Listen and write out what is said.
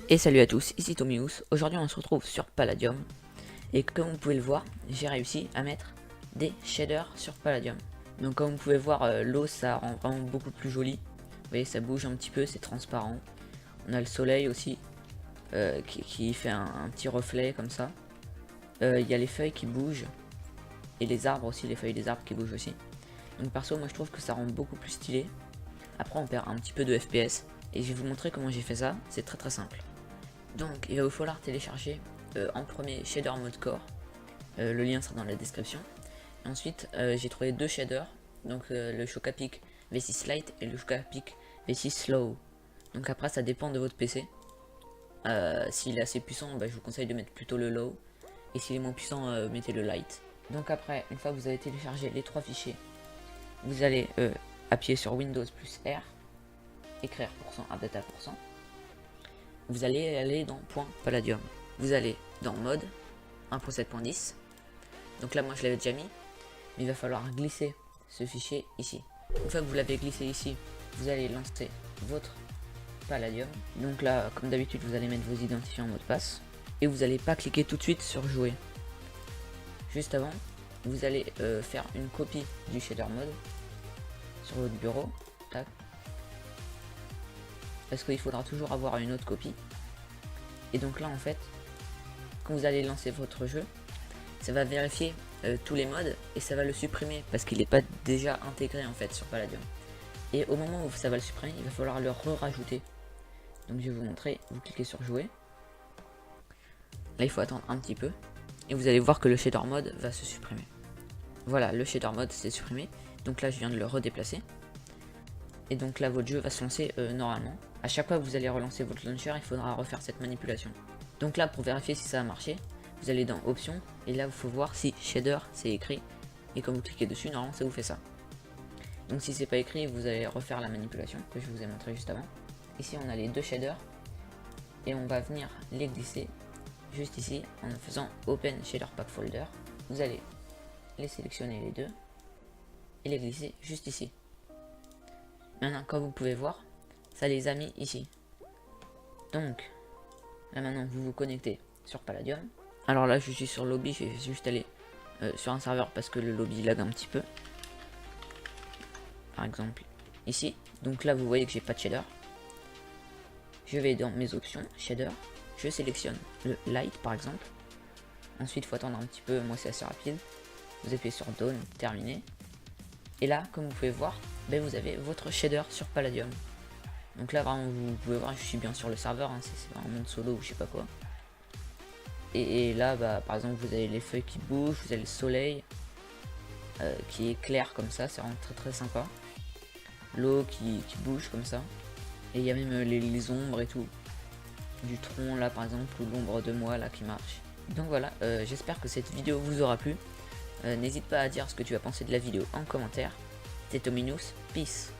Et salut à tous, ici Tomius. Aujourd'hui on se retrouve sur Palladium. Et comme vous pouvez le voir, j'ai réussi à mettre des shaders sur Palladium. Donc comme vous pouvez voir, l'eau ça rend vraiment beaucoup plus joli. Vous voyez, ça bouge un petit peu, c'est transparent. On a le soleil aussi, qui fait un petit reflet comme ça. Il y a les feuilles qui bougent. Et les arbres aussi, les feuilles des arbres qui bougent aussi. Donc perso, moi je trouve que ça rend beaucoup plus stylé. Après on perd un petit peu de FPS. Et je vais vous montrer comment j'ai fait ça, c'est très simple. Donc il va vous falloir télécharger en premier Shader Mode Core, le lien sera dans la description. Et ensuite j'ai trouvé deux shaders, donc le Chocapic V6 Lite et le Chocapic V6 Slow. Donc après ça dépend de votre PC. S'il est assez puissant, je vous conseille de mettre plutôt le Low, et s'il est moins puissant, mettez le Light. Donc après, une fois que vous avez téléchargé les trois fichiers, vous allez appuyer sur Windows plus R, écrire %, vous allez aller dans .palladium. Vous allez dans mode 1.7.10. Donc là moi je l'avais déjà mis, mais il va falloir glisser ce fichier ici. Une fois que vous l'avez glissé ici, vous allez lancer votre Palladium. Donc là comme d'habitude vous allez mettre vos identifiants en mot de passe. Et vous n'allez pas cliquer tout de suite sur jouer. Juste avant, vous allez faire une copie du shader mode sur votre bureau. Tac. Parce qu'il faudra toujours avoir une autre copie. Et donc là en fait, quand vous allez lancer votre jeu, ça va vérifier tous les modes et ça va le supprimer parce qu'il n'est pas déjà intégré en fait sur Palladium. Et au moment où ça va le supprimer, il va falloir le rajouter. Donc je vais vous montrer, vous cliquez sur jouer. Là il faut attendre un petit peu et vous allez voir que le shader mode va se supprimer. Voilà, le shader mode s'est supprimé. Donc là je viens de le redéplacer. Et donc là votre jeu va se lancer normalement. À chaque fois que vous allez relancer votre launcher, il faudra refaire cette manipulation. Donc là pour vérifier si ça a marché, vous allez dans options et là il faut voir si shader c'est écrit. Et quand vous cliquez dessus, normalement ça vous fait ça. Donc si c'est pas écrit, vous allez refaire la manipulation que je vous ai montré juste avant. Ici on a les deux shaders et on va venir les glisser juste ici en faisant Open Shader Pack Folder. Vous allez les sélectionner les deux et les glisser juste ici. Maintenant comme vous pouvez voir, ça les a mis ici. Donc là maintenant vous vous connectez sur Palladium. Alors là je suis sur lobby, je vais juste aller sur un serveur parce que le lobby lag un petit peu. Par exemple ici. Donc là vous voyez que j'ai pas de shader. Je vais dans mes options, shader. Je sélectionne le light par exemple. Ensuite il faut attendre un petit peu, moi c'est assez rapide. Vous appuyez sur Done, terminé. Et là comme vous pouvez voir, vous avez votre shader sur Palladium. Donc là vraiment vous pouvez voir, je suis bien sur le serveur, hein, c'est un monde solo ou je sais pas quoi. Et là par exemple vous avez les feuilles qui bougent, vous avez le soleil qui est clair comme ça, c'est vraiment très sympa. L'eau qui bouge comme ça. Et il y a même les ombres et tout. Du tronc là par exemple, ou l'ombre de moi là qui marche. Donc voilà, j'espère que cette vidéo vous aura plu. N'hésite pas à dire ce que tu as pensé de la vidéo en commentaire. C'était Tominus, peace.